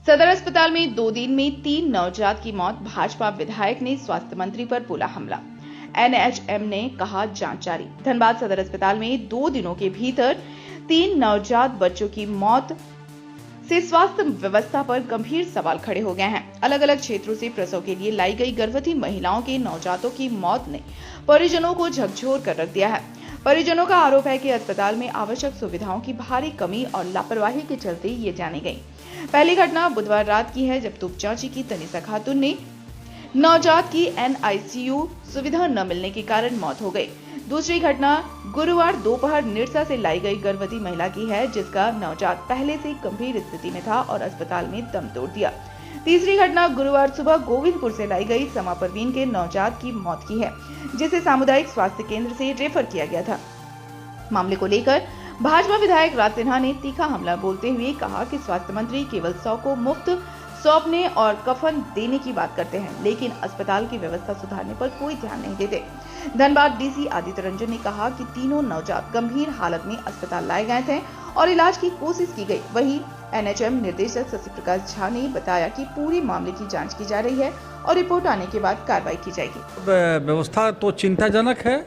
सदर अस्पताल में 2 दिन में 3 नवजात की मौत। भाजपा विधायक ने स्वास्थ्य मंत्री पर बोला हमला। एनएचएम ने कहा जांच जारी। धनबाद सदर अस्पताल में 2 दिनों के भीतर 3 नवजात बच्चों की मौत से स्वास्थ्य व्यवस्था पर गंभीर सवाल खड़े हो गए हैं। अलग अलग क्षेत्रों से प्रसव के लिए लाई गई गर्भवती महिलाओं के नवजातों की मौत ने परिजनों को झकझोर कर रख दिया है। परिजनों का आरोप है कि अस्पताल में आवश्यक सुविधाओं की भारी कमी और लापरवाही के चलते ये जानी गई। पहली घटना बुधवार रात की है, जब तुपचांची की तनिषा खातून ने नवजात की एनआईसीयू सुविधा न मिलने के कारण मौत हो गई। दूसरी घटना गुरुवार दोपहर निरसा से लाई गई गर्भवती महिला की है, जिसका नवजात पहले से गंभीर स्थिति में था और अस्पताल में दम तोड़ दिया। तीसरी घटना गुरुवार सुबह गोविंदपुर से लाई गई समा परवीन के नवजात की मौत की है, जिसे सामुदायिक स्वास्थ्य केंद्र से रेफर किया गया था। मामले को लेकर भाजपा विधायक राज सिन्हा ने तीखा हमला बोलते हुए कहा कि स्वास्थ्य मंत्री केवल 100 को मुफ्त सौंपने और कफन देने की बात करते हैं, लेकिन अस्पताल की व्यवस्था सुधारने पर कोई ध्यान नहीं देते। धनबाद डीसी आदित्य रंजन ने कहा कि तीनों नवजात गंभीर हालत में अस्पताल लाए गए थे और इलाज की कोशिश की गई। वहीं एनएचएम निर्देशक शशि प्रकाश झा ने बताया कि पूरे मामले की जांच की जा रही है और रिपोर्ट आने के बाद कार्रवाई की जाएगी। व्यवस्था तो चिंताजनक है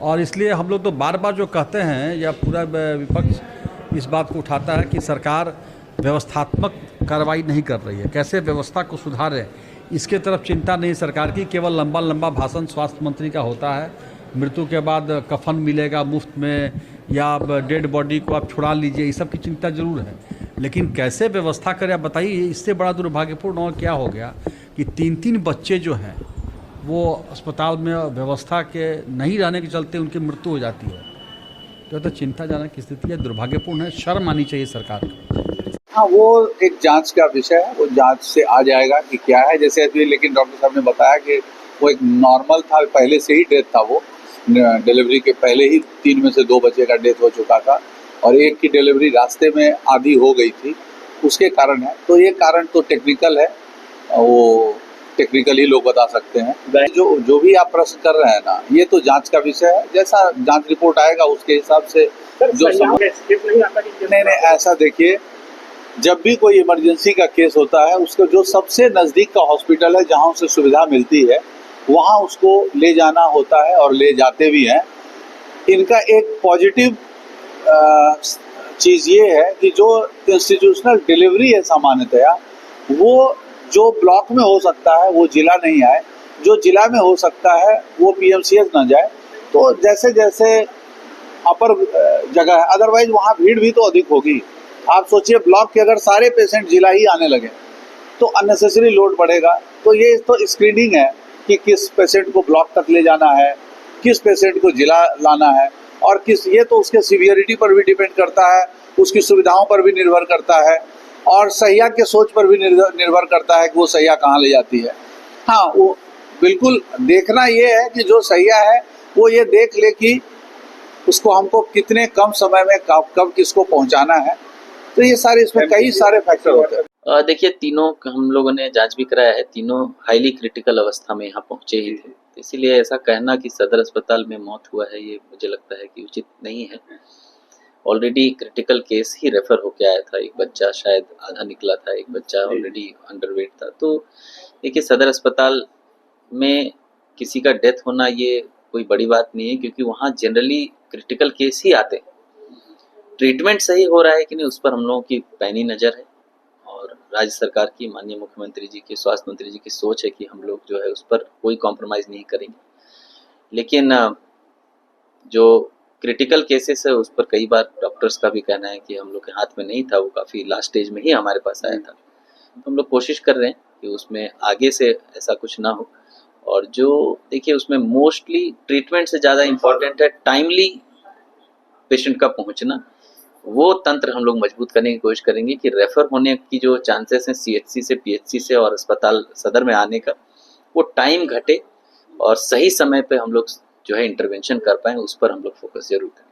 और इसलिए हम लोग तो बार बार जो कहते हैं या पूरा विपक्ष इस बात को उठाता है कि सरकार व्यवस्थात्मक कार्रवाई नहीं कर रही है, कैसे व्यवस्था को सुधारें इसके तरफ चिंता नहीं सरकार की। केवल लंबा लंबा भाषण स्वास्थ्य मंत्री का होता है, मृत्यु के बाद कफन मिलेगा मुफ्त में या डेड बॉडी को आप छुड़ा लीजिए, ये सब की चिंता जरूर है, लेकिन कैसे व्यवस्था करें आप बताइए। इससे बड़ा दुर्भाग्यपूर्ण और क्या हो गया कि 3 बच्चे जो हैं वो अस्पताल में व्यवस्था के नहीं रहने के चलते उनकी मृत्यु हो जाती है। तो चिंताजनक स्थिति है, दुर्भाग्यपूर्ण है, शर्म आनी चाहिए सरकार को। हाँ, वो एक जांच का विषय है, वो जांच से आ जाएगा कि क्या है। जैसे अभी लेकिन डॉक्टर साहब ने बताया कि वो एक नॉर्मल था, पहले से ही डेथ था, वो डिलीवरी के पहले ही 3 में से 2 बच्चे का डेथ हो चुका था और एक की डिलीवरी रास्ते में आधी हो गई थी, उसके कारण है। तो ये कारण तो टेक्निकल है, वो टेक्निकल ही लोग बता सकते हैं। जो भी आप प्रश्न कर रहे हैं ना, ये तो जांच का विषय है। जैसा जांच रिपोर्ट आएगा उसके हिसाब से जो नहीं ऐसा देखिए, जब भी कोई इमरजेंसी का केस होता है उसको जो सबसे नज़दीक का हॉस्पिटल है जहां उसे सुविधा मिलती है वहां उसको ले जाना होता है और ले जाते भी हैं। इनका एक पॉजिटिव चीज़ ये है कि जो इंस्टीट्यूशनल डिलीवरी है सामान्यतया वो जो ब्लॉक में हो सकता है वो जिला नहीं आए, जो जिला में हो सकता है वो पीएमसीएच ना जाए। तो जैसे जैसे अपर जगह है, अदरवाइज वहाँ भीड़ भी तो अधिक होगी। आप सोचिए ब्लॉक के अगर सारे पेशेंट जिला ही आने लगे तो अननेसेसरी लोड बढ़ेगा। तो ये तो स्क्रीनिंग है कि किस पेशेंट को ब्लॉक तक ले जाना है, किस पेशेंट को जिला लाना है और किस, ये तो उसके सीवियरिटी पर भी डिपेंड करता है, उसकी सुविधाओं पर भी निर्भर करता है और सहिया के सोच पर भी निर्भर करता है कि वो सहिया कहाँ ले जाती है। हाँ, वो बिल्कुल देखना ये है कि जो सहिया है वो ये देख ले कि उसको हमको कितने कम समय में कब किसको पहुँचाना है। तो ये सारे इसमें कई सारे फैक्टर होते हैं। देखिए, तीनों हम लोगों ने जांच भी कराया है, तीनों हाईली क्रिटिकल अवस्था में यहाँ पहुंचे ही थे। तो इसीलिए ऐसा कहना कि सदर अस्पताल में मौत हुआ है ये मुझे लगता है कि उचित नहीं है। ऑलरेडी क्रिटिकल केस ही रेफर होके आया था, एक बच्चा शायद आधा निकला था, एक बच्चा ऑलरेडी अंडरवेट था। तो देखिए, सदर अस्पताल में किसी का डेथ होना ये कोई बड़ी बात नहीं है, क्योंकि वहाँ जनरली क्रिटिकल केस ही आते हैं। ट्रीटमेंट सही हो रहा है कि नहीं उस पर हम लोगों की पैनी नज़र है और राज्य सरकार की, माननीय मुख्यमंत्री जी की, स्वास्थ्य मंत्री जी की सोच है कि हम लोग जो है उस पर कोई कॉम्प्रोमाइज़ नहीं करेंगे। लेकिन जो क्रिटिकल केसेस है उस पर कई बार डॉक्टर्स का भी कहना है कि हम लोग के हाथ में नहीं था, वो काफ़ी लास्ट स्टेज में ही हमारे पास आया था। तो हम लोग कोशिश कर रहे हैं कि उसमें आगे से ऐसा कुछ ना हो। और जो देखिए, उसमें मोस्टली ट्रीटमेंट से ज़्यादा इम्पोर्टेंट है टाइमली पेशेंट का पहुँचना। वो तंत्र हम लोग मजबूत करने की कोशिश करेंगे कि रेफर होने की जो चांसेस हैं सीएचसी से, पीएचसी से और अस्पताल सदर में आने का, वो टाइम घटे और सही समय पे हम लोग जो है इंटरवेंशन कर पाएं, उस पर हम लोग फोकस जरूर करें।